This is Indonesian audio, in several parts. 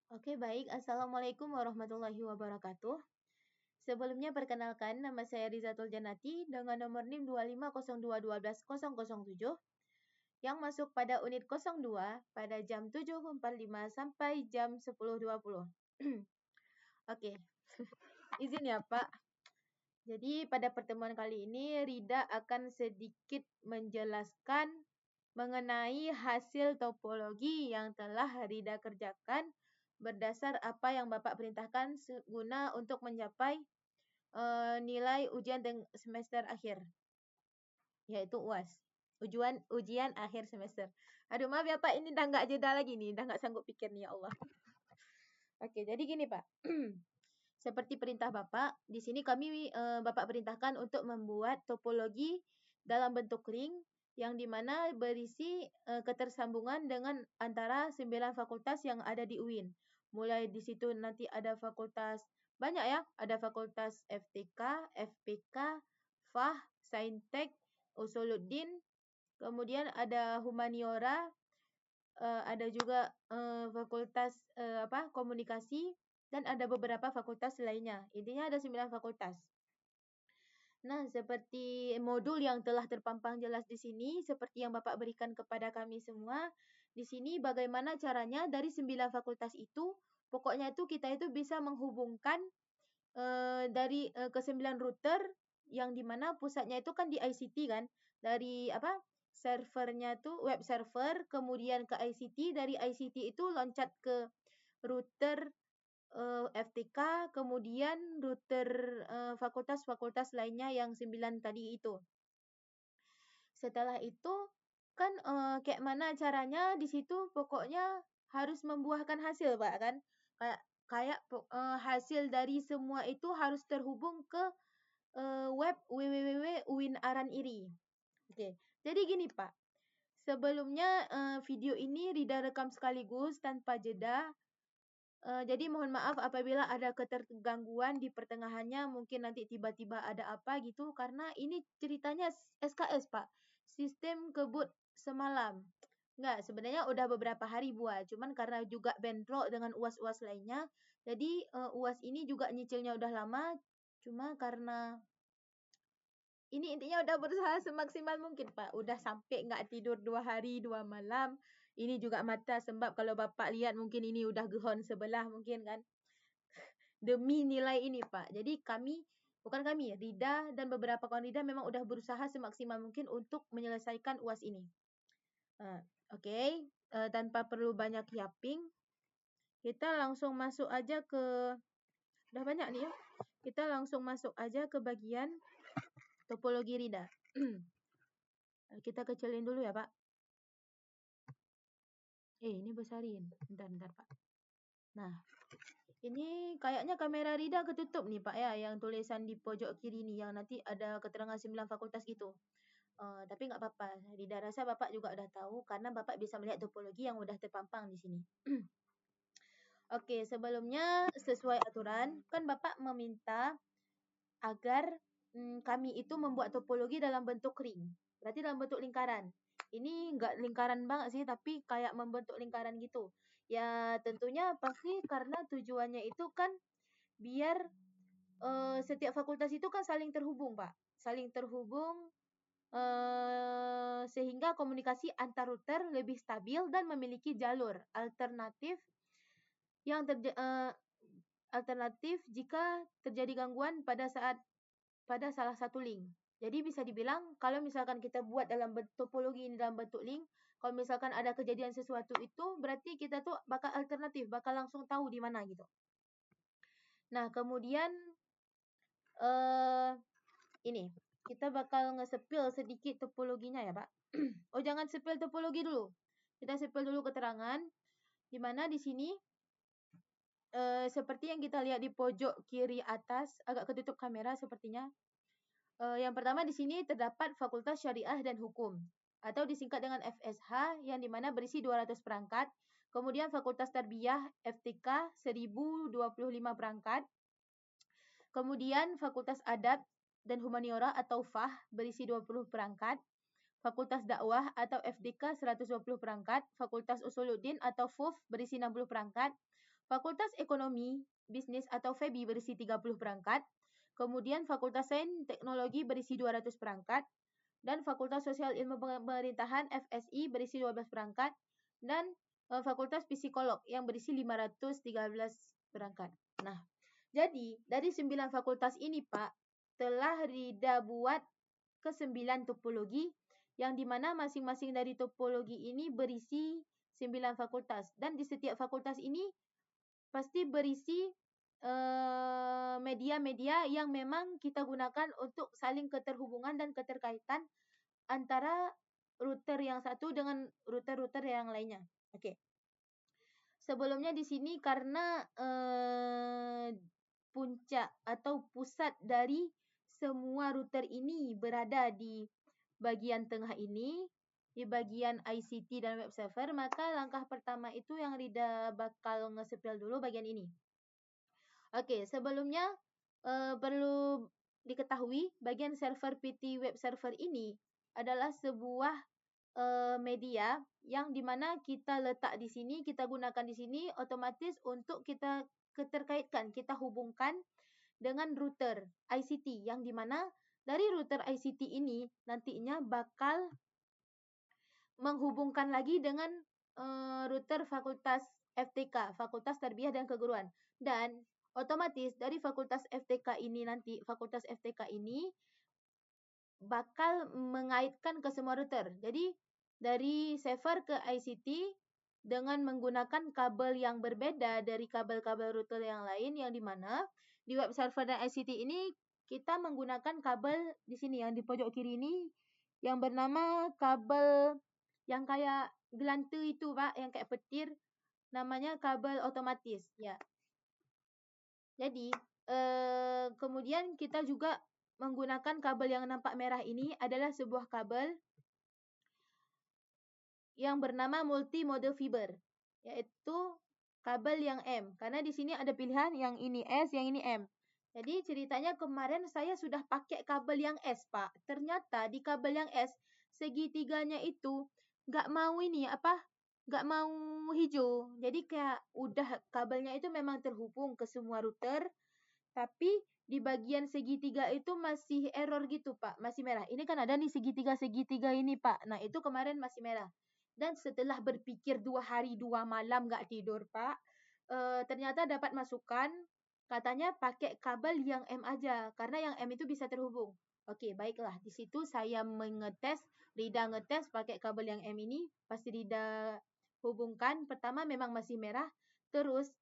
Oke, baik. Assalamualaikum warahmatullahi wabarakatuh. Sebelumnya perkenalkan, nama saya Rizatul Janati dengan nomor NIM 2502121007 yang masuk pada unit 02 pada jam 7.45 sampai jam 10.20. Oke, izin ya Pak. Jadi pada pertemuan kali ini Rida akan sedikit menjelaskan mengenai hasil topologi yang telah Rida kerjakan berdasar apa yang Bapak perintahkan guna untuk mencapai nilai ujian semester akhir, yaitu UAS. Ujian akhir semester. Aduh maaf ya Pak, ini udah nggak jeda lagi nih, udah nggak sanggup pikir nih ya Allah. Oke, jadi gini Pak. Seperti perintah Bapak, di sini kami Bapak perintahkan untuk membuat topologi dalam bentuk ring yang dimana berisi ketersambungan dengan antara 9 fakultas yang ada di UIN. Mulai di situ nanti ada fakultas banyak ya, ada fakultas FTK, FPK, FAH, Saintek, Usuluddin, kemudian ada Humaniora, ada juga fakultas komunikasi, dan ada beberapa fakultas lainnya. Intinya ada 9 fakultas. Nah, seperti modul yang telah terpampang jelas di sini, seperti yang Bapak berikan kepada kami semua, di sini bagaimana caranya dari 9 fakultas itu, pokoknya itu kita itu bisa menghubungkan dari ke 9 router yang dimana pusatnya itu kan di ICT kan, dari servernya tuh web server, kemudian ke ICT, dari ICT itu loncat ke router FTK, kemudian router fakultas-fakultas lainnya yang 9 tadi itu. Setelah itu kan kayak mana caranya di situ pokoknya harus membuahkan hasil Pak kan. Kayak hasil dari semua itu harus terhubung ke web www.uinaraniri. Oke. Jadi gini Pak. Sebelumnya video ini Rida rekam sekaligus tanpa jeda. Jadi mohon maaf apabila ada ketergangguan di pertengahannya, mungkin nanti tiba-tiba ada apa gitu, karena ini ceritanya SKS Pak, sistem kebut semalam. Enggak, sebenarnya udah beberapa hari buat, cuman karena juga bentrok dengan UAS-UAS lainnya, jadi UAS ini juga nyicilnya udah lama, cuma karena ini intinya udah berusaha semaksimal mungkin Pak, udah sampai nggak tidur 2 hari 2 malam. Ini juga mata sebab kalau Bapak lihat mungkin ini udah gehon sebelah mungkin kan. Demi nilai ini Pak. Jadi Rida dan beberapa kawan Rida memang udah berusaha semaksimal mungkin untuk menyelesaikan UAS ini. Oke. Tanpa perlu banyak yapping, kita langsung masuk aja ke, udah banyak nih ya. Kita langsung masuk aja ke bagian topologi Rida. Kita kecilin dulu ya Pak. Ini besarin. Bentar Pak. Nah, ini kayaknya kamera Rida ketutup nih Pak ya, yang tulisan di pojok kiri nih, yang nanti ada keterangan 9 fakultas gitu. Tapi nggak apa-apa, Rida rasa Bapak juga udah tahu, karena Bapak bisa melihat topologi yang udah terpampang di sini. Oke, sebelumnya sesuai aturan, kan Bapak meminta agar kami itu membuat topologi dalam bentuk ring. Berarti dalam bentuk lingkaran. Ini nggak lingkaran banget sih, tapi kayak membentuk lingkaran gitu. Ya tentunya pasti karena tujuannya itu kan biar setiap fakultas itu kan saling terhubung Pak. Saling terhubung sehingga komunikasi antar router lebih stabil dan memiliki jalur alternatif yang alternatif jika terjadi gangguan pada salah satu link. Jadi bisa dibilang kalau misalkan kita buat dalam topologi ini dalam bentuk link, kalau misalkan ada kejadian sesuatu itu berarti kita tuh bakal alternatif, bakal langsung tahu di mana gitu. Nah, kemudian ini kita bakal nge-spill sedikit topologinya ya, Pak. Oh, jangan spill topologi dulu. Kita spill dulu keterangan di mana di sini seperti yang kita lihat di pojok kiri atas, agak ketutup kamera sepertinya. Yang pertama di sini terdapat Fakultas Syariah dan Hukum atau disingkat dengan FSH yang dimana berisi 200 perangkat. Kemudian Fakultas Tarbiyah FTK 1025 perangkat. Kemudian Fakultas Adab dan Humaniora atau FAH berisi 20 perangkat. Fakultas Dakwah atau FDK 120 perangkat. Fakultas Usuluddin atau FUF berisi 60 perangkat. Fakultas Ekonomi, Bisnis atau FEBI berisi 30 perangkat, kemudian Fakultas Sains Teknologi berisi 200 perangkat, dan Fakultas Sosial Ilmu Pemerintahan FSI berisi 12 perangkat, dan Fakultas Psikolog yang berisi 513 perangkat. Nah, jadi dari 9 fakultas ini Pak, telah Rida buat ke 9 topologi yang dimana masing-masing dari topologi ini berisi 9 fakultas. Dan di setiap fakultas ini pasti berisi media-media yang memang kita gunakan untuk saling keterhubungan dan keterkaitan antara router yang satu dengan router-router yang lainnya. Oke. Sebelumnya di sini karena puncak atau pusat dari semua router ini berada di bagian tengah ini, di bagian ICT dan web server, maka langkah pertama itu yang Rida bakal nge-spill dulu bagian ini. Oke, sebelumnya perlu diketahui bagian server PT web server ini adalah sebuah media yang dimana kita letak di sini, kita gunakan di sini otomatis untuk kita keterkaitkan, kita hubungkan dengan router ICT yang dimana dari router ICT ini nantinya bakal menghubungkan lagi dengan router Fakultas FTK, Fakultas Tarbiyah dan Keguruan. Dan otomatis dari Fakultas FTK ini nanti, Fakultas FTK ini bakal mengaitkan ke semua router. Jadi dari server ke ICT dengan menggunakan kabel yang berbeda dari kabel-kabel router yang lain, yang dimana di web server dan ICT ini kita menggunakan kabel di sini yang di pojok kiri ini yang bernama kabel yang kayak gelantu itu Pak, yang kayak petir, namanya kabel otomatis ya. Jadi kemudian kita juga menggunakan kabel yang nampak merah ini adalah sebuah kabel yang bernama multi-mode fiber, yaitu kabel yang M. Karena di sini ada pilihan yang ini S, yang ini M. Jadi ceritanya kemarin saya sudah pakai kabel yang S, Pak. Ternyata di kabel yang S, segitiganya itu nggak mau ini, nggak mau hijau. Jadi kayak udah kabelnya itu memang terhubung ke semua router, tapi di bagian segitiga itu masih error gitu, Pak. Masih merah. Ini kan ada nih segitiga-segitiga ini, Pak. Nah, itu kemarin masih merah. Dan setelah berpikir 2 hari 2 malam nggak tidur, Pak, ternyata dapat masukan, katanya pakai kabel yang M aja, karena yang M itu bisa terhubung. Oke, baiklah. Di situ saya Rida ngetes pakai kabel yang M ini, pasti Rida hubungkan. Pertama memang masih merah, terus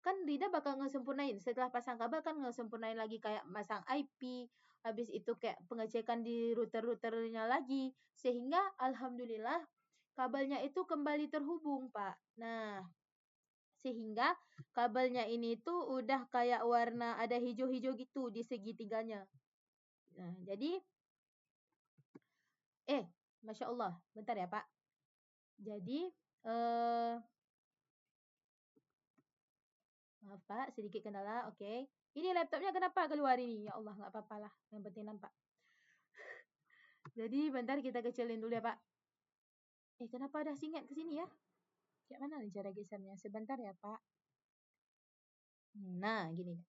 kan Rida bakal ngesempurnain. Setelah pasang kabel kan ngesempurnain lagi kayak pasang IP, habis itu kayak pengecekan di router-routernya lagi, sehingga alhamdulillah kabelnya itu kembali terhubung, Pak. Nah, sehingga kabelnya ini tuh udah kayak warna ada hijau-hijau gitu di segitiganya. Nah, jadi Masya Allah, bentar ya, Pak. Jadi, maaf, Pak, sedikit kendala. Oke. Ini laptopnya kenapa keluar ini? Ya Allah, nggak apa-apa lah. Yang penting nampak. Jadi, bentar kita kecilin dulu ya, Pak. Kenapa ada singkat ke sini ya? Kayak mana nih cara gesernya? Sebentar ya, Pak. Nah, gini.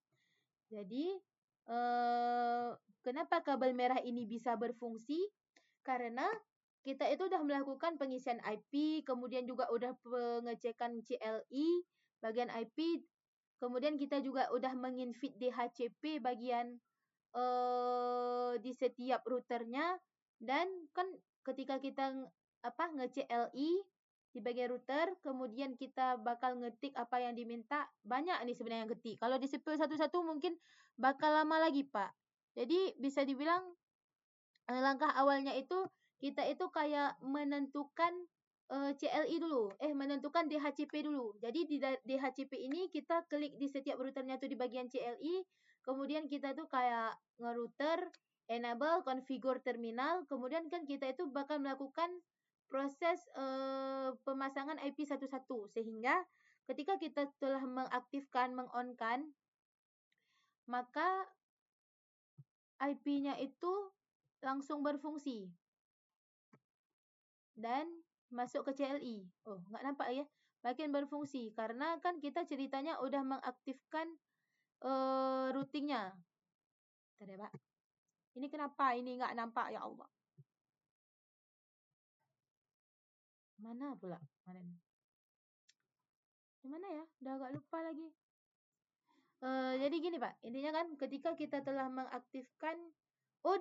Jadi, kenapa kabel merah ini bisa berfungsi? Karena kita itu udah melakukan pengisian IP, kemudian juga udah pengecekan CLI, bagian IP, kemudian kita juga udah menginfeed DHCP bagian di setiap routernya, dan kan ketika kita nge-CLI di bagian router, kemudian kita bakal ngetik apa yang diminta, banyak nih sebenarnya yang ketik. Kalau di-spill satu-satu mungkin bakal lama lagi, Pak. Jadi bisa dibilang langkah awalnya itu kita itu kayak menentukan CLI dulu, menentukan DHCP dulu. Jadi di DHCP ini kita klik di setiap routernya tuh di bagian CLI, kemudian kita tuh kayak nge-router, enable, configure terminal, kemudian kan kita itu bakal melakukan proses pemasangan IP satu-satu, sehingga ketika kita telah mengaktifkan, meng-on-kan, maka IP-nya itu langsung berfungsi dan masuk ke CLI. Oh, nggak nampak ya? makin berfungsi. Karena kan kita ceritanya udah mengaktifkan routingnya. Bentar ya, Pak. Ini kenapa ini nggak nampak, ya Allah. Mana pula kemarin? Gimana ya? Udah agak lupa lagi. Jadi gini, Pak. Intinya kan ketika kita telah mengaktifkan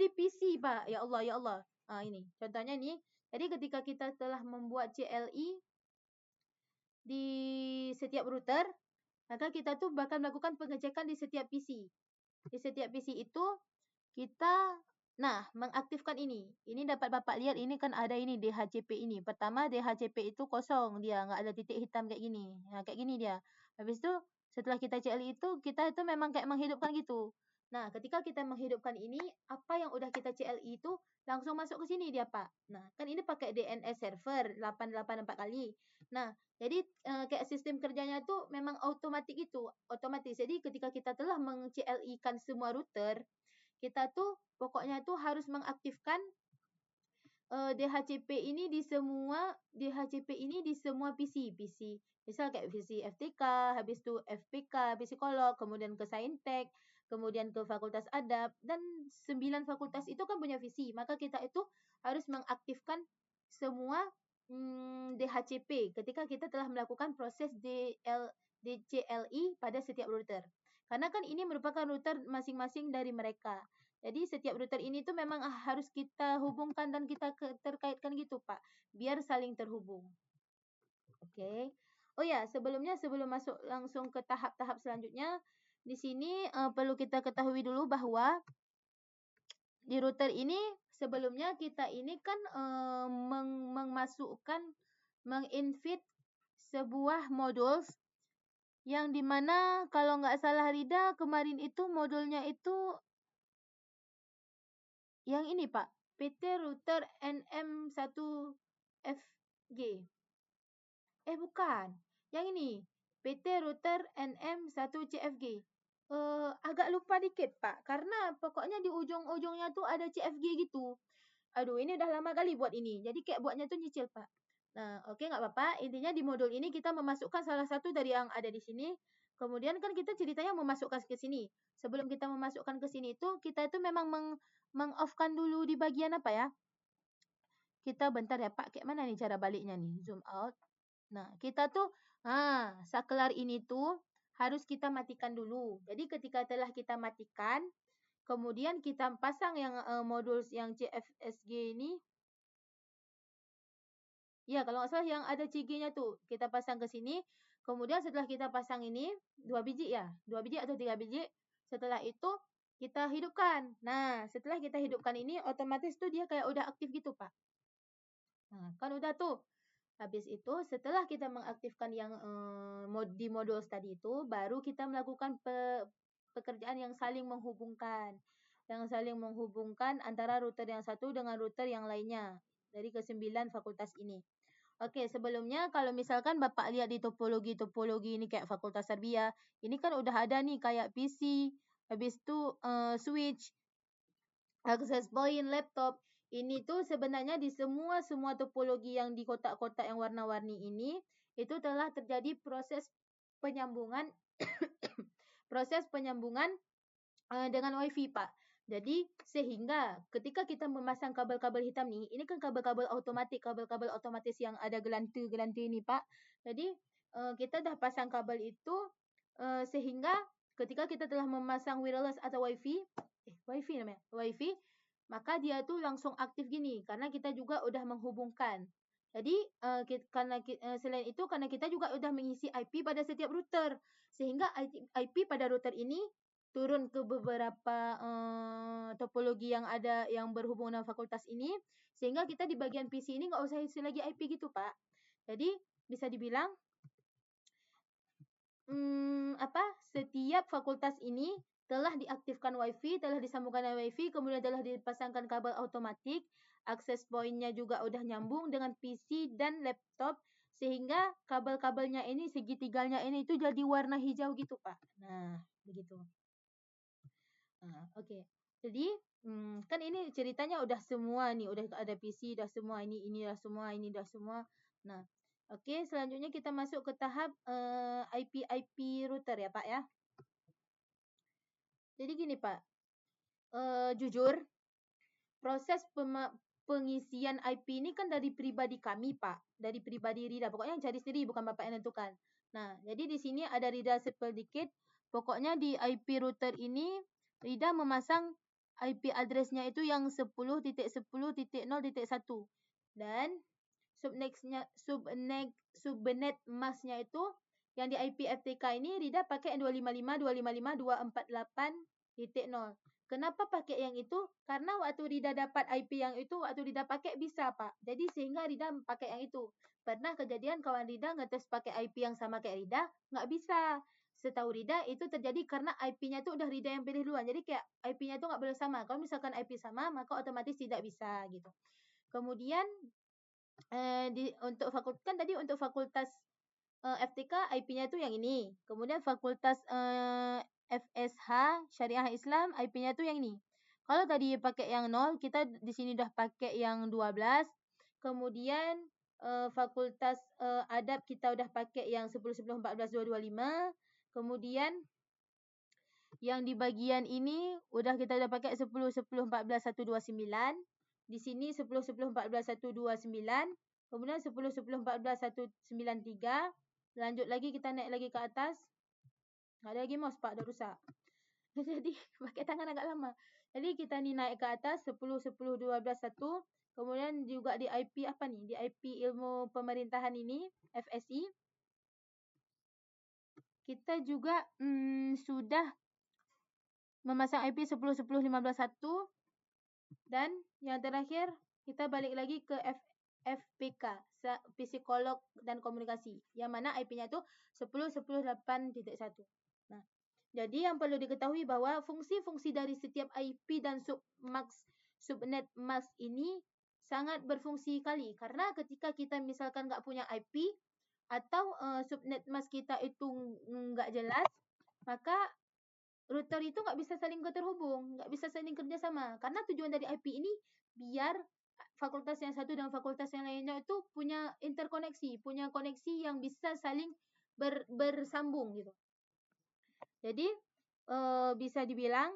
di PC, Pak. Ya Allah, ya Allah. Ini. Contohnya nih. Jadi ketika kita telah membuat CLI di setiap router, maka kita tuh bakal melakukan pengecekan di setiap PC. Di setiap PC itu kita mengaktifkan ini. Ini dapat Bapak lihat, ini kan ada ini DHCP ini. Pertama DHCP itu kosong, dia nggak ada titik hitam kayak gini. Nah, kayak gini dia. Habis itu setelah kita CLI itu, kita itu memang kayak menghidupkan gitu. Nah, ketika kita menghidupkan ini, apa yang udah kita CLI itu langsung masuk ke sini dia, Pak. Nah, kan ini pakai DNS server 884 kali. Nah, jadi kayak sistem kerjanya tuh memang otomatis itu, otomatis. Jadi ketika kita telah meng-CLI-kan semua router, kita tuh pokoknya tuh harus mengaktifkan DHCP ini di semua PC. Misal kayak PC FTK, habis itu FPK, psikolog, kemudian ke Saintek, kemudian ke Fakultas Adab, dan 9 fakultas itu kan punya visi. Maka kita itu harus mengaktifkan semua DHCP ketika kita telah melakukan proses DCLI pada setiap router. Karena kan ini merupakan router masing-masing dari mereka. Jadi setiap router ini tuh memang harus kita hubungkan dan kita terkaitkan gitu, Pak. Biar saling terhubung. Oke. Oh ya, sebelum masuk langsung ke tahap-tahap selanjutnya, di sini perlu kita ketahui dulu bahwa di router ini sebelumnya kita ini kan menginvite sebuah modul yang dimana kalau nggak salah Rida kemarin itu modulnya itu yang ini, Pak. PT Router NM1FG. Bukan. Yang ini. PT Router NM1CFG. Agak lupa dikit, Pak. Karena pokoknya di ujung-ujungnya tuh ada CFG gitu. Aduh, ini udah lama kali buat ini. Jadi kayak buatnya tuh nyicil, Pak. Nah, oke, nggak apa-apa. Intinya di modul ini kita memasukkan salah satu dari yang ada di sini. Kemudian kan kita ceritanya memasukkan ke sini. Sebelum kita memasukkan ke sini itu, kita itu memang meng-off-kan dulu di bagian apa ya? Kita bentar ya, Pak. Kayak mana nih cara baliknya nih? Zoom out. Nah, kita tuh, saklar ini tuh harus kita matikan dulu. Jadi ketika telah kita matikan, kemudian kita pasang yang modul yang CFSG ini. Ya, kalau nggak salah yang ada CG-nya tuh, kita pasang ke sini. Kemudian setelah kita pasang ini, 2 biji ya, 2 biji atau 3 biji. Setelah itu, kita hidupkan. Nah, setelah kita hidupkan ini, otomatis tuh dia kayak udah aktif gitu, Pak. Nah, kan udah tuh. Habis itu, setelah kita mengaktifkan yang di modul tadi itu, baru kita melakukan pekerjaan yang saling menghubungkan. Yang saling menghubungkan antara router yang satu dengan router yang lainnya. Dari ke-9 fakultas ini. Oke, sebelumnya kalau misalkan Bapak lihat di topologi ini kayak Fakultas Tarbiyah, ini kan udah ada nih kayak PC, habis itu switch, access point, laptop. Ini tuh sebenarnya di semua topologi yang di kotak-kotak yang warna-warni ini, itu telah terjadi proses penyambungan dengan WiFi, Pak. Jadi sehingga ketika kita memasang kabel-kabel hitam nih, ini kan kabel-kabel otomatis yang ada gelanti ini, Pak. Jadi kita dah pasang kabel itu sehingga ketika kita telah memasang wireless atau WiFi namanya, WiFi, maka dia tuh langsung aktif gini karena kita juga udah menghubungkan. Jadi selain itu karena kita juga udah mengisi IP pada setiap router, sehingga IP pada router ini turun ke beberapa topologi yang ada yang berhubungan dengan fakultas ini, sehingga kita di bagian PC ini nggak usah isi lagi IP gitu, Pak. Jadi bisa dibilang setiap fakultas ini telah diaktifkan WiFi, telah disambungkan dengan WiFi, kemudian telah dipasangkan kabel otomatik, akses point-nya juga udah nyambung dengan PC dan laptop, sehingga kabel-kabelnya ini, segitiganya ini itu jadi warna hijau gitu, Pak. Nah, begitu. Nah, oke. Jadi, kan ini ceritanya udah semua nih, udah ada PC, udah semua ini udah semua, ini udah semua. Nah, Okey, selanjutnya kita masuk ke tahap IP router ya Pak ya. Jadi gini Pak, jujur proses pengisian IP ini kan dari pribadi kami Pak, dari pribadi Rida. Pokoknya yang cari sendiri, bukan Bapak yang nentukan. Nah, jadi di sini ada Rida sedikit. Pokoknya di IP router ini Rida memasang IP address-nya itu yang 10.10.0.1 dan subnet mask-nya itu yang di IP FTK ini Rida pakai yang 255.255.248.0. Kenapa pakai yang itu? Karena waktu Rida dapat IP yang itu, waktu Rida pakai bisa, Pak. Jadi sehingga Rida pakai yang itu. Pernah kejadian kawan Rida ngetes pakai IP yang sama kayak Rida, nggak bisa. Setahu Rida itu terjadi karena IP-nya itu udah Rida yang pilih duluan. Jadi kayak IP-nya itu nggak boleh sama. Kalau misalkan IP sama, maka otomatis tidak bisa gitu. Kemudian untuk fakultas FTK IP-nya itu yang ini. Kemudian fakultas FSH Syariah Islam IP-nya itu yang ini. Kalau tadi pakai yang 0, kita di sini udah pakai yang 12. Kemudian fakultas adab kita udah pakai yang 10.10.14.225. Kemudian yang di bagian ini kita udah pakai 10.10.14.129. Di sini 10.10.14.129. Kemudian 10.10.14.193. Lanjut lagi, kita naik lagi ke atas. Nggak ada lagi mouse Pak, dah rusak. Jadi pakai tangan agak lama. Jadi kita ni naik ke atas 10.10.12.1. Kemudian juga di IP apa ni? Di IP ilmu pemerintahan ini, FSI. Kita juga sudah memasang IP 10.10.15.1. Dan yang terakhir kita balik lagi ke FPK, psikolog dan komunikasi. Yang mana IP-nya itu 10.10.8.1. Nah, jadi yang perlu diketahui bahwa fungsi-fungsi dari setiap IP dan subnet mask ini sangat berfungsi kali. Karena ketika kita misalkan nggak punya IP atau subnet mask kita itu nggak jelas, maka router itu nggak bisa saling terhubung, nggak bisa saling kerjasama. Karena tujuan dari IP ini biar fakultas yang satu dan fakultas yang lainnya itu punya interkoneksi, punya koneksi yang bisa saling bersambung gitu. Jadi bisa dibilang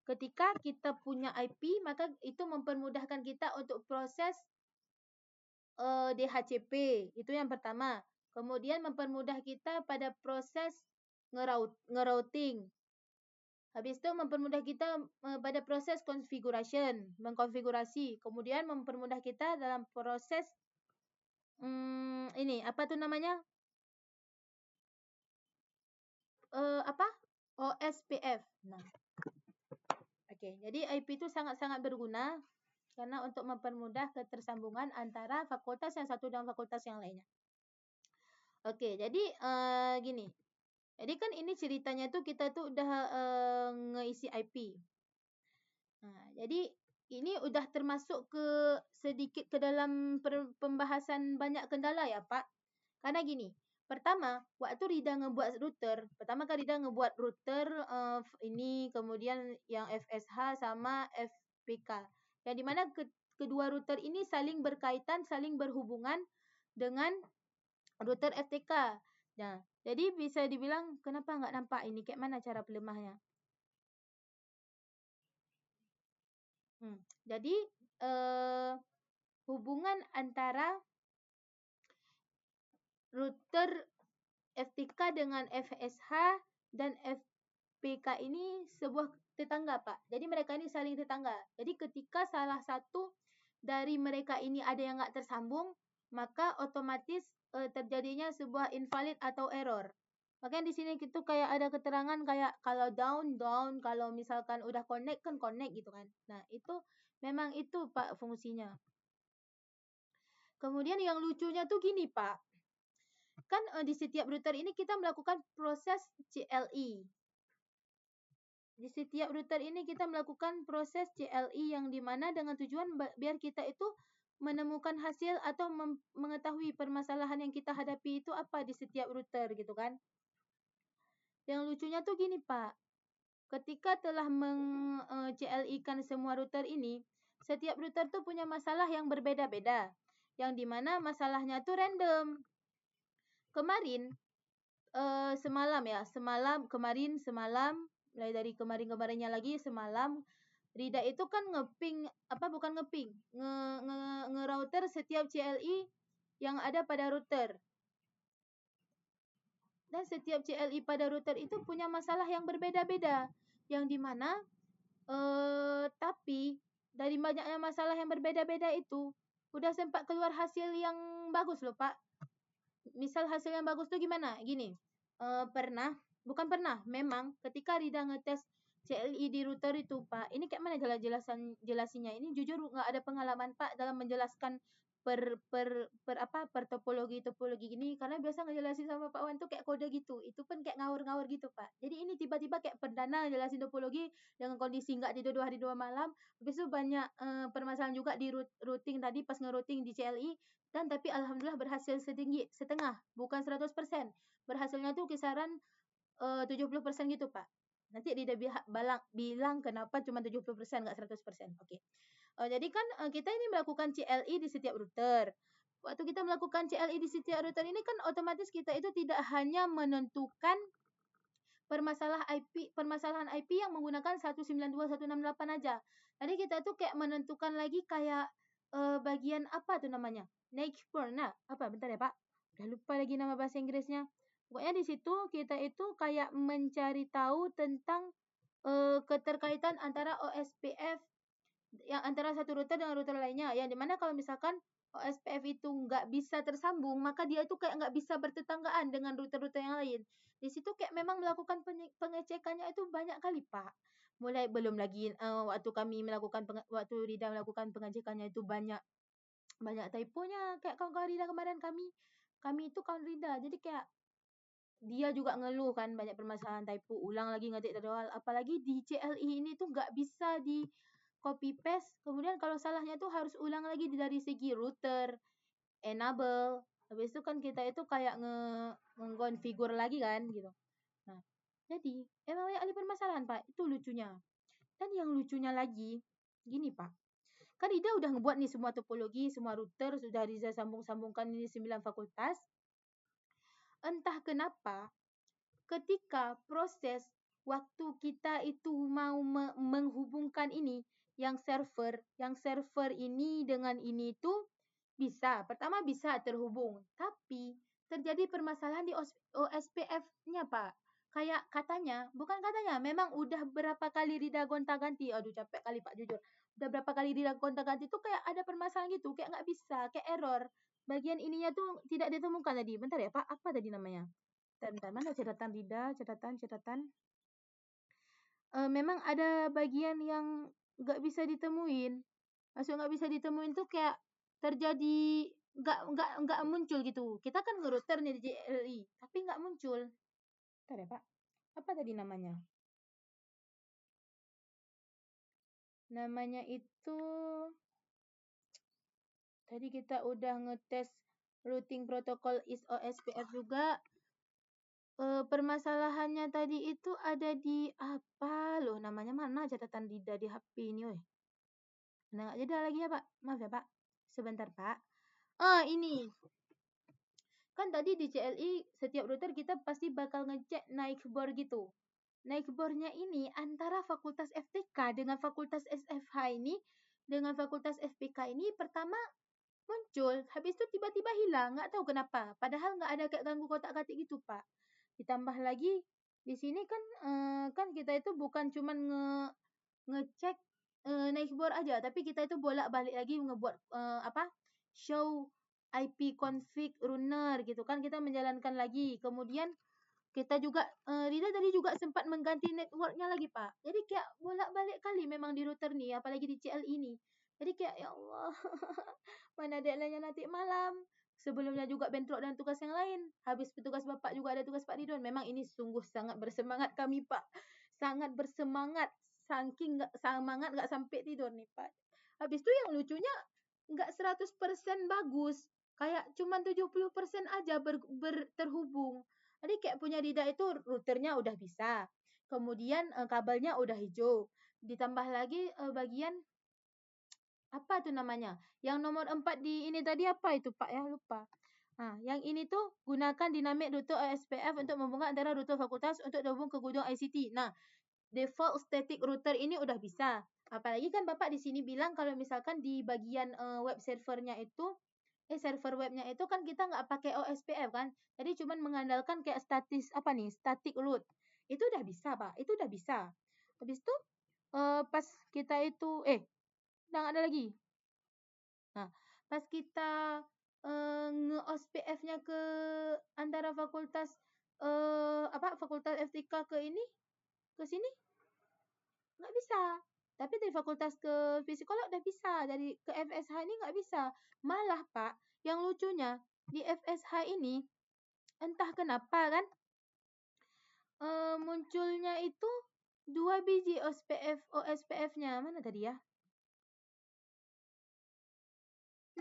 ketika kita punya IP, maka itu mempermudahkan kita untuk proses DHCP, itu yang pertama. Kemudian mempermudah kita pada proses ngerouting. Habis itu mempermudah kita pada proses mengkonfigurasi. Kemudian mempermudah kita dalam proses ini apa tuh namanya? OSPF. Nah. Oke, jadi IP itu sangat-sangat berguna karena untuk mempermudah ketersambungan antara fakultas yang satu dan fakultas yang lainnya. Oke, jadi gini. Jadi kan ini ceritanya tuh kita tuh udah ngeisi IP. Nah, jadi ini udah termasuk sedikit ke dalam pembahasan banyak kendala ya, Pak. Karena gini, pertama, waktu Rida ngebuat router, pertama kan Rida ngebuat router ini, kemudian yang FSH sama FPK. Yang dimana kedua router ini saling berkaitan, saling berhubungan dengan router FTK. Nah, jadi bisa dibilang, kenapa nggak nampak ini? Kayak mana cara pelemahnya? Jadi hubungan antara router FTK dengan FSH dan FPK ini sebuah tetangga, Pak. Jadi mereka ini saling tetangga. Jadi ketika salah satu dari mereka ini ada yang nggak tersambung, maka otomatis terjadinya sebuah invalid atau error. Makanya di sini itu kayak ada keterangan kayak kalau down, kalau misalkan udah connect kan connect gitu kan. Nah, itu memang itu Pak fungsinya. Kemudian yang lucunya tuh gini Pak. Kan di setiap router ini kita melakukan proses CLI. Di setiap router ini kita melakukan proses CLI yang dimana dengan tujuan biar kita itu menemukan hasil atau mengetahui permasalahan yang kita hadapi itu apa di setiap router gitu kan. Yang lucunya tuh gini Pak, ketika telah CLI-kan semua router ini, setiap router tuh punya masalah yang berbeda-beda. yang dimana masalahnya tuh random. Kemarin semalam, mulai dari kemarinnya lagi semalam, Rida itu kan nge-router setiap CLI yang ada pada router. Dan setiap CLI pada router itu punya masalah yang berbeda-beda. Yang dimana, tapi dari banyaknya masalah yang berbeda-beda itu, udah sempat keluar hasil yang bagus loh, Pak. Misal hasil yang bagus tuh gimana? Gini, memang ketika Rida ngetes CLI di router itu, Pak, ini kayak mana jelasinnya? Ini jujur nggak ada pengalaman, Pak, dalam menjelaskan per topologi gini, karena biasa ngejelasin sama Pak Wan tuh kayak kode gitu. Itu pun kayak ngawur-ngawur gitu, Pak. Jadi ini tiba-tiba kayak perdana ngejelasin topologi dengan kondisi nggak tidur 2 hari 2 malam. Habis itu banyak permasalahan juga di routing tadi pas nge-routing di CLI, dan tapi alhamdulillah berhasil setengah, bukan 100%. Berhasilnya tuh kisaran 70% gitu, Pak. Nanti dia bilang kenapa cuma 70%, nggak 100%. Oke. Jadi kan kita ini melakukan CLI di setiap router. Waktu kita melakukan CLI di setiap router ini kan otomatis kita itu tidak hanya menentukan permasalahan IP yang menggunakan 192.168 aja. Jadi kita tuh kayak menentukan lagi kayak bagian apa tuh namanya? Neighbor. Nah, apa? Bentar ya, Pak. Udah lupa lagi nama bahasa Inggrisnya. Pokoknya di situ kita itu kayak mencari tahu tentang keterkaitan antara OSPF yang antara satu router dengan router lainnya. Yang dimana kalau misalkan OSPF itu nggak bisa tersambung, maka dia itu kayak nggak bisa bertetanggaan dengan router-router yang lain. Di situ kayak memang melakukan pengecekannya itu banyak kali, Pak. Mulai belum lagi waktu Rida melakukan pengecekannya itu banyak typonya, kayak kawan-kawan Rida kemarin kami itu kawan Rida. Jadi kayak dia juga ngeluh kan banyak permasalahan typo, ulang lagi ngetik dari awal. Apalagi di CLI ini tuh nggak bisa di copy paste. Kemudian kalau salahnya tuh harus ulang lagi dari segi router, enable. Habis itu kan kita itu kayak nge-configure lagi kan gitu. Nah, jadi emang banyak kali permasalahan, Pak. Itu lucunya. Dan yang lucunya lagi, gini, Pak. Kan Ida udah ngebuat nih semua topologi, semua router, sudah Riza sambung-sambungkan ini 9 fakultas. Entah kenapa ketika proses waktu kita itu mau menghubungkan ini yang server ini dengan ini itu pertama bisa terhubung, tapi terjadi permasalahan di OSPF-nya, Pak. Kayak memang udah berapa kali Rida gonta-ganti. Aduh, capek kali, Pak, jujur. Udah berapa kali Rida gonta-ganti tuh kayak ada permasalahan gitu, kayak nggak bisa, kayak error. Bagian ininya tuh tidak ditemukan tadi. Bentar ya, Pak, apa tadi namanya? Bentar, mana catatan Rida? Catatan. Memang ada bagian yang nggak bisa ditemuin. Maksud nggak bisa ditemuin tuh kayak terjadi nggak muncul gitu. Kita kan nge-router nih di JLI, tapi nggak muncul. Bentar ya, Pak. Apa tadi namanya? Namanya itu tadi kita udah ngetes routing protocol is OSPF juga. Permasalahannya tadi itu ada di apa loh namanya, mana catatan Rida di HP ini, weh. Nah, nggak jeda lagi ya, Pak. Maaf ya, Pak. Sebentar, Pak. Ini. Kan tadi di CLI setiap router kita pasti bakal ngecek naik bor gitu. Naik bornya ini antara fakultas FTK dengan fakultas SFH ini dengan fakultas FPK ini pertama muncul, habis itu tiba-tiba hilang, nggak tahu kenapa. Padahal nggak ada kayak ganggu kotak-katik gitu, Pak. Ditambah lagi di sini kan kita itu bukan cuman ngecek naik bor aja, tapi kita itu bolak-balik lagi ngebuat show IP config runner gitu kan, kita menjalankan lagi. Kemudian kita juga Rida tadi juga sempat mengganti networknya lagi, Pak. Jadi kayak bolak-balik kali memang di router nih, apalagi di CL ini. Jadi kayak ya Allah, mana deadline-nya nanti malam. Sebelumnya juga bentrok dengan tugas yang lain. Habis petugas Bapak juga ada tugas Pak Ridwan. Memang ini sungguh sangat bersemangat kami, Pak. Sangat bersemangat. Saking semangat nggak sampai tidur nih, Pak. Habis itu yang lucunya nggak 100% bagus. Kayak cuma 70% aja terhubung. Jadi kayak punya Dida itu routernya udah bisa. Kemudian kabelnya udah hijau. Ditambah lagi bagian Apa tuh namanya? Yang nomor 4 di ini tadi apa itu Pak ya? Lupa. Yang ini tuh gunakan dinamik router OSPF untuk menghubungkan antara router fakultas untuk terhubung ke gudang ICT. Nah, default static router ini udah bisa. Apalagi kan Bapak di sini bilang kalau misalkan di bagian web servernya itu, server webnya itu kan kita nggak pakai OSPF kan. Jadi cuman mengandalkan kayak static root. Itu udah bisa Pak, itu udah bisa. Habis itu pas kita itu, udah nggak ada lagi. Nah, pas kita nge-OSPF-nya ke antara fakultas fakultas FTK ke ini, ke sini nggak bisa. Tapi dari fakultas ke psikolog udah bisa, dari ke FSH ini nggak bisa. Malah Pak, yang lucunya di FSH ini entah kenapa kan munculnya itu 2 biji OSPF-nya. Mana tadi ya?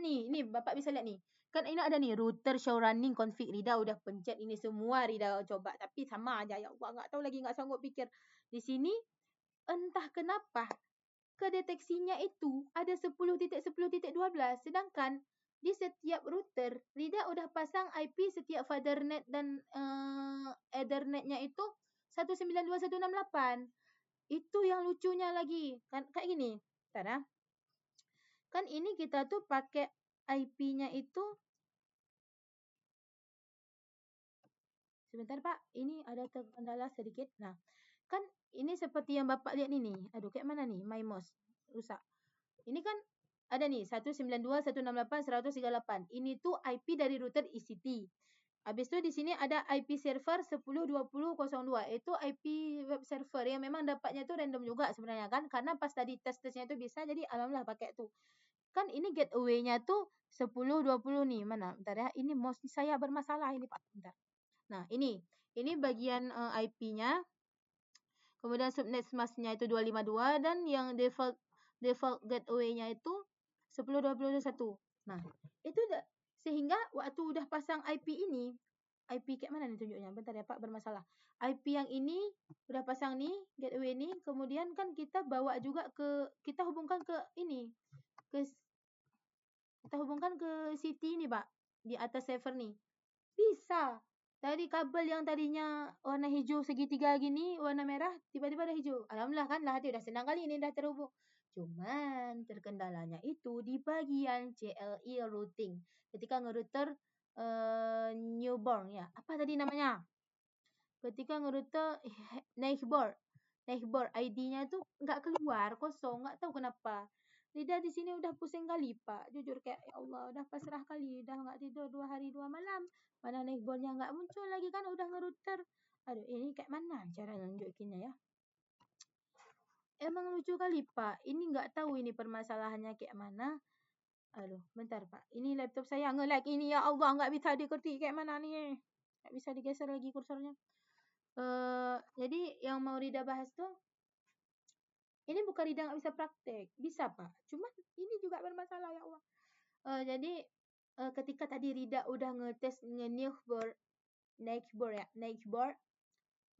Nih Bapak bisa lihat nih. Kan ini ada nih router show running config. Rida udah pencet ini semua, Rida coba tapi sama aja ya Allah, enggak tahu lagi, enggak sanggup pikir. Di sini entah kenapa kedeteksinya itu ada 10.10.12, sedangkan di setiap router Rida udah pasang IP setiap Fathernet dan Ethernetnya itu 192.168. Itu yang lucunya lagi. Kan kayak gini. Bentar ya. Kan ini kita tuh pakai IP-nya itu, sebentar Pak, ini ada terkendala sedikit. Nah, kan ini seperti yang Bapak lihat ini. Aduh, kayak mana nih? My mouse rusak. Ini kan ada nih 192.168.138. Ini tuh IP dari router ECT. Habis itu di sini ada IP server 10.20.02. Itu IP web server yang memang dapatnya tuh random juga sebenarnya kan. Karena pas tadi tes-tesnya itu bisa, jadi alhamdulillah pakai tuh. Kan ini gateway-nya tuh 10.20 nih. Mana? Bentar ya. Ini mouse saya bermasalah ini Pak. Bentar. Nah, ini bagian IP-nya. Kemudian subnet mask-nya itu 252 dan yang default gateway-nya itu 10.21. Nah, itu sehingga waktu udah pasang IP ini, IP kayak mana nih tunjuknya? Bentar ya Pak, bermasalah. IP yang ini udah pasang nih, gateway ini, kemudian kan kita bawa juga kita hubungkan ke ini, kita hubungkan ke city ini Pak, di atas server nih. Bisa. Dari kabel yang tadinya warna hijau segitiga gini, warna merah, tiba-tiba ada hijau. Alhamdulillah kan, lah hati udah senang kali ini dah terhubung. Cuman terkendalanya itu di bagian CLI routing. Ketika ngerouter newborn ya. Apa tadi namanya? Ketika ngerouter neighbor ID-nya tuh nggak keluar, kosong, nggak tahu kenapa. Rida di sini udah pusing kali Pak, jujur kayak ya Allah, udah pasrah kali, udah nggak tidur 2 hari 2 malam. Mana neighbornya nggak muncul lagi kan, udah ngerouter. Aduh, ini kayak mana cara nunjukinnya ya? Emang lucu kali Pak, ini nggak tahu ini permasalahannya kayak mana. Aduh, bentar Pak, ini laptop saya nge-lag ini ya Allah, nggak bisa diketik kayak mana nih. Nggak bisa digeser lagi kursornya. Jadi yang mau Rida bahas tuh, ini bukan Rida nggak bisa praktek, bisa Pak. Cuman ini juga bermasalah ya Allah. Jadi ketika tadi Rida udah ngetes neighbor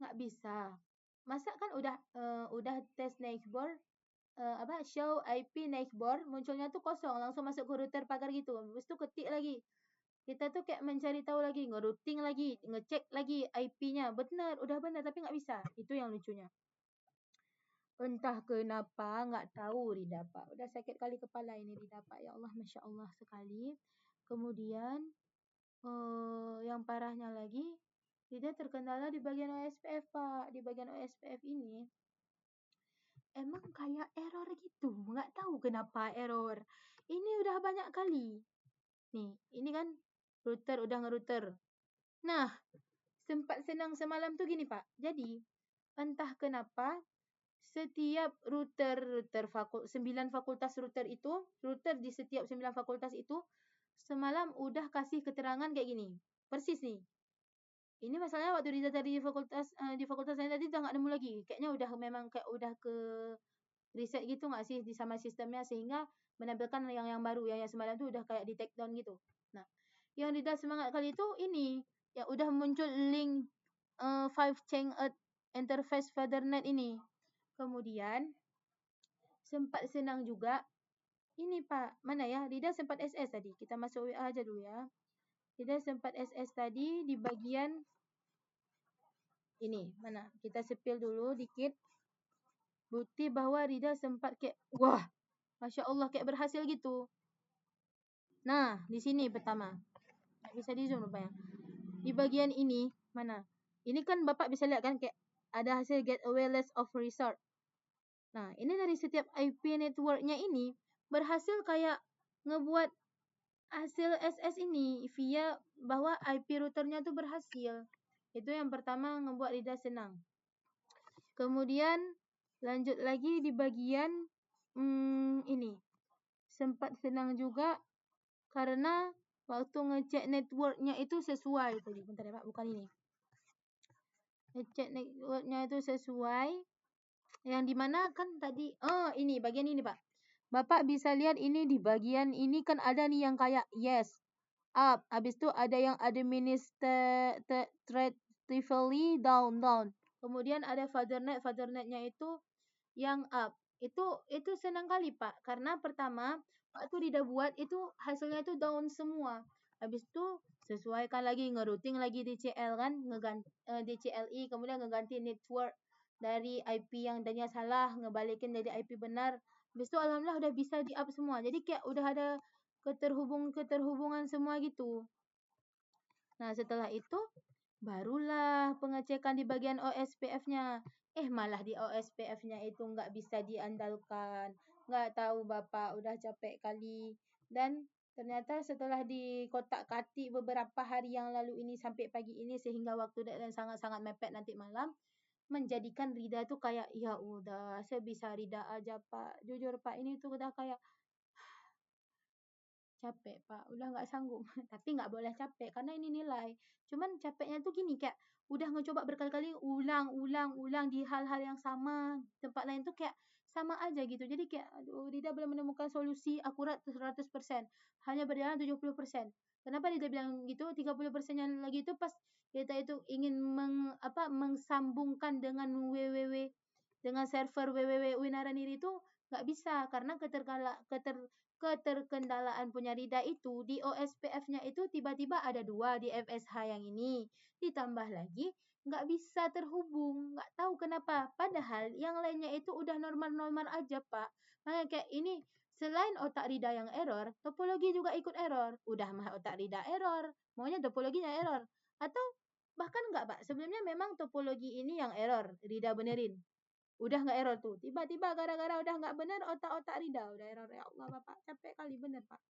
nggak bisa. Masa kan udah tes neighbor show IP neighbor, munculnya tuh kosong, langsung masuk ke router pagar gitu. Habis itu ketik lagi. Kita tuh kayak mencari tahu lagi, nge-routing lagi, ngecek lagi IP-nya. Benar, udah benar tapi nggak bisa. Itu yang lucunya. Entah kenapa, nggak tahu Rida Pak. Udah sakit kali kepala ini Rida Pak. Ya Allah, Masya Allah sekali. Kemudian, yang parahnya lagi, Rida terkendala di bagian OSPF Pak. Di bagian OSPF ini, emang kayak error gitu. Nggak tahu kenapa error. Ini udah banyak kali. Nih, ini kan router, udah nge-router. Nah, sempat senang semalam tuh gini Pak. Jadi, entah kenapa, setiap 9 fakultas router itu, router di setiap 9 fakultas itu, semalam udah kasih keterangan kayak gini. Persis nih. Ini masalahnya waktu Rida tadi di fakultas lain tadi udah nggak nemu lagi. Kayaknya udah memang kayak udah ke reset gitu nggak sih di sama sistemnya, sehingga menampilkan yang baru. Yang semalam tuh udah kayak di take down gitu. Nah, yang Rida semangat kali itu ini. Yang udah muncul link 5 chain interface Fathernet ini. Kemudian sempat senang juga ini Pak, mana ya? Rida sempat SS tadi. Kita masuk WA aja dulu ya. Rida sempat SS tadi di bagian ini. Mana? Kita sepil dulu dikit. Bukti bahwa Rida sempat kayak, wah, Masya Allah, kayak berhasil gitu. Nah, di sini pertama. Nggak bisa di zoom rupanya. Di bagian ini, mana? Ini kan Bapak bisa lihat kan kayak ada hasil gateway list of resort. Nah, ini dari setiap IP networknya ini berhasil kayak ngebuat hasil SS ini via bahwa IP routernya tuh berhasil. Itu yang pertama ngebuat Rida senang. Kemudian lanjut lagi di bagian ini. Sempat senang juga karena waktu ngecek networknya itu sesuai tadi. Bentar ya Pak, bukan ini. Ngecek networknya itu sesuai. Yang dimana kan tadi, ini bagian ini Pak. Bapak bisa lihat ini di bagian ini kan ada nih yang kayak yes, up. Habis itu ada yang administratively down. Kemudian ada fathernetnya itu yang up. Itu senang kali Pak. Karena pertama, waktu Rida buat itu hasilnya itu down semua. Habis itu sesuaikan lagi, ngerouting lagi DCL kan, DCLI, kemudian ngeganti network dari IP yang tadinya salah, ngebalikin jadi IP benar. Habis itu alhamdulillah udah bisa di up semua. Jadi kayak udah ada keterhubungan semua gitu. Nah, setelah itu barulah pengecekan di bagian OSPF-nya. Malah di OSPF-nya itu nggak bisa diandalkan. Nggak tahu Bapak, udah capek kali. Dan ternyata setelah dikotak-katik beberapa hari yang lalu ini sampai pagi ini sehingga waktu dan sangat-sangat mepet nanti malam, menjadikan Rida tuh kayak, ya udah, sebisa Rida aja Pak. Jujur Pak, ini tuh udah kayak capek Pak, udah nggak sanggup. Tapi nggak boleh capek karena ini nilai. Cuman capeknya tuh gini, kayak udah ngecoba berkali-kali ulang di hal-hal yang sama. Tempat lain tuh kayak sama aja gitu. Jadi kayak aduh, Rida belum menemukan solusi akurat 100%. Hanya berjalan 70%. Kenapa Rida bilang gitu? 30%-nya lagi itu pas kita itu ingin mengsambungkan dengan dengan server www.winaraniri itu nggak bisa karena keterkendalaan punya Rida itu di OSPF-nya itu tiba-tiba ada 2 di FSH yang ini. Ditambah lagi nggak bisa terhubung, nggak tahu kenapa. Padahal yang lainnya itu udah normal-normal aja, Pak. Makanya kayak ini selain otak Rida yang error, topologi juga ikut error. Udah mah otak Rida error, maunya topologinya error. Atau bahkan nggak, Pak. Sebelumnya memang topologi ini yang error, Rida benerin. Udah nggak error tuh. Tiba-tiba gara-gara udah nggak bener otak-otak Rida udah error. Ya Allah Bapak, capek kali bener Pak.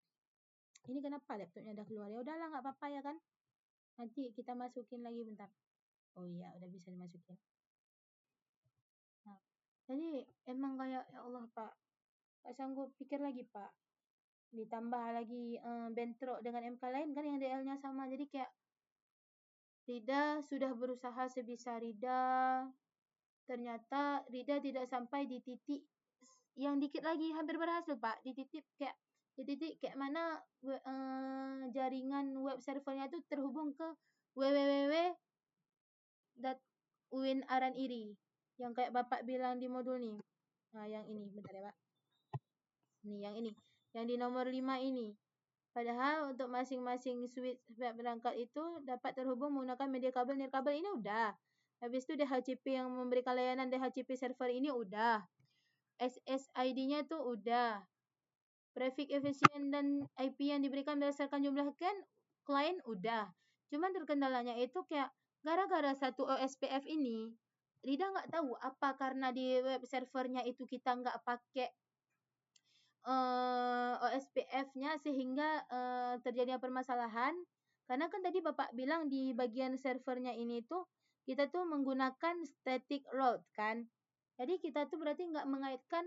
Ini kenapa laptopnya udah keluar? Ya udahlah nggak apa-apa ya kan. Nanti kita masukin lagi bentar. Oh iya, udah bisa dimasukin. Nah, jadi emang kayak ya Allah Pak, nggak sanggup pikir lagi Pak. Ditambah lagi bentrok dengan MK lain kan yang DL-nya sama. Jadi kayak Rida sudah berusaha sebisa Rida. Ternyata Rida tidak sampai di titik yang dikit lagi hampir berhasil Pak. Di titik kayak mana jaringan web servernya itu terhubung ke www.winaraniri yang kayak Bapak bilang di modul nih. Nah, yang ini bentar ya Pak. Yang ini. Yang di nomor 5 ini. Padahal untuk masing-masing switch web perangkat itu dapat terhubung menggunakan media kabel nirkabel ini udah. Habis itu DHCP yang memberikan layanan DHCP server ini udah. SSID-nya tuh udah. Prefix efisien dan IP yang diberikan berdasarkan jumlah klien udah. Cuman terkendalanya itu kayak gara-gara satu OSPF ini, Rida nggak tahu apa karena di web servernya itu kita nggak pakai OSPF-nya sehingga terjadinya permasalahan. Karena kan tadi Bapak bilang di bagian servernya ini tuh kita tuh menggunakan static route kan. Jadi kita tuh berarti nggak mengaitkan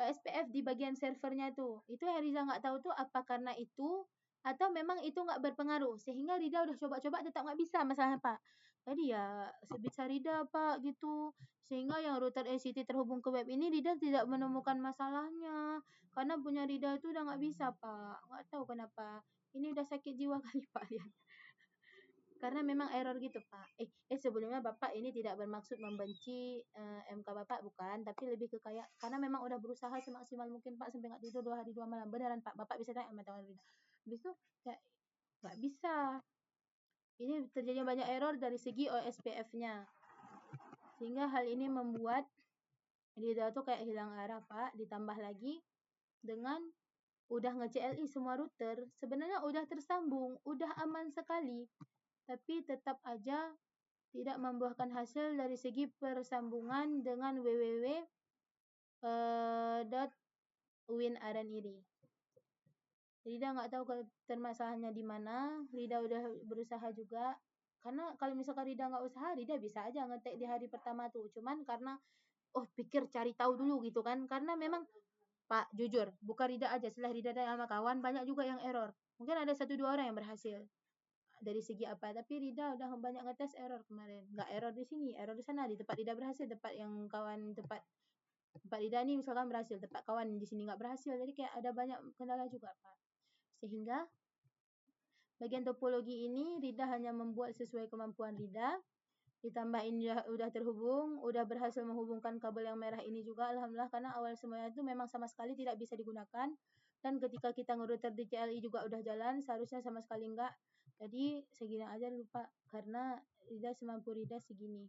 SPF di bagian servernya tuh. Itu yang Riza nggak tahu tuh apa karena itu atau memang itu nggak berpengaruh sehingga Rida udah coba-coba tetap nggak bisa masalahnya Pak. Tadi ya sebisa Rida Pak gitu sehingga yang router ACT terhubung ke web ini Rida tidak menemukan masalahnya karena punya Rida itu udah nggak bisa Pak. Nggak tahu kenapa. Ini udah sakit jiwa kali Pak ya. Karena memang error gitu, Pak. Sebelumnya Bapak ini tidak bermaksud membenci MK Bapak, bukan. Tapi lebih ke kayak, karena memang udah berusaha semaksimal mungkin, Pak, sampai nggak tidur 2 hari 2 malam. Beneran, Pak. Bapak bisa tanya sama teman Rida. Habis itu, kayak, nggak bisa. Ini terjadi banyak error dari segi OSPF-nya. Sehingga hal ini membuat Rida tuh kayak hilang arah, Pak. Ditambah lagi dengan udah nge-CLI semua router. Sebenarnya udah tersambung, udah aman sekali. Tapi tetap aja tidak membuahkan hasil dari segi persambungan dengan www.winRNID. Rida nggak tahu permasalahannya di mana. Rida udah berusaha juga. Karena kalau misalkan Rida nggak usaha, Rida bisa aja ngetek di hari pertama tuh. Cuman karena pikir cari tahu dulu gitu kan. Karena memang Pak, jujur, bukan Rida aja. Setelah Rida dan sama kawan, banyak juga yang error. Mungkin ada 1-2 orang yang berhasil. Dari segi apa, tapi Rida udah banyak ngetes error kemarin. Nggak error di sini, error di sana. Di tempat Rida berhasil, tempat yang kawan, tempat Rida nih misalkan berhasil, tempat kawan di sini nggak berhasil. Jadi kayak ada banyak kendala juga, Pak. Sehingga bagian topologi ini Rida hanya membuat sesuai kemampuan Rida. Ditambah ini udah terhubung, udah berhasil menghubungkan kabel yang merah ini juga, alhamdulillah, karena awal semuanya itu memang sama sekali tidak bisa digunakan. Dan ketika kita ngerouter di CLI juga udah jalan, seharusnya sama sekali enggak. Jadi segini aja lupa, karena Rida semampu Rida segini.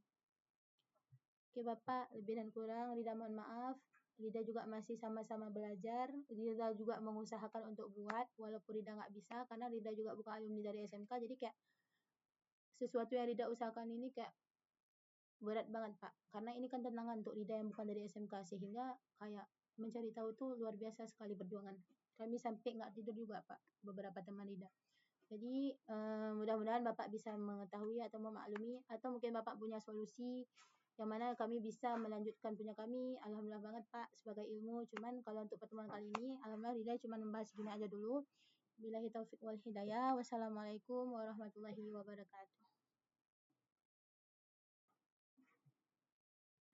Oke Bapak, lebih dan kurang Rida mohon maaf. Rida juga masih sama-sama belajar. Rida juga mengusahakan untuk buat, walaupun Rida nggak bisa, karena Rida juga bukan alumni dari SMK. Jadi kayak sesuatu yang Rida usahakan ini kayak berat banget, Pak. Karena ini kan tantangan untuk Rida yang bukan dari SMK. Sehingga kayak mencari tahu tuh luar biasa sekali perjuangan. Kami sampai nggak tidur juga, Pak, beberapa teman Rida. Jadi mudah-mudahan Bapak bisa mengetahui atau memaklumi, atau mungkin Bapak punya solusi yang mana kami bisa melanjutkan punya kami. Alhamdulillah banget, Pak, sebagai ilmu. Cuman kalau untuk pertemuan kali ini, alhamdulillah Rida cuma membahas gini aja dulu. Billahi taufik wal hidayah. Wassalamualaikum warahmatullahi wabarakatuh.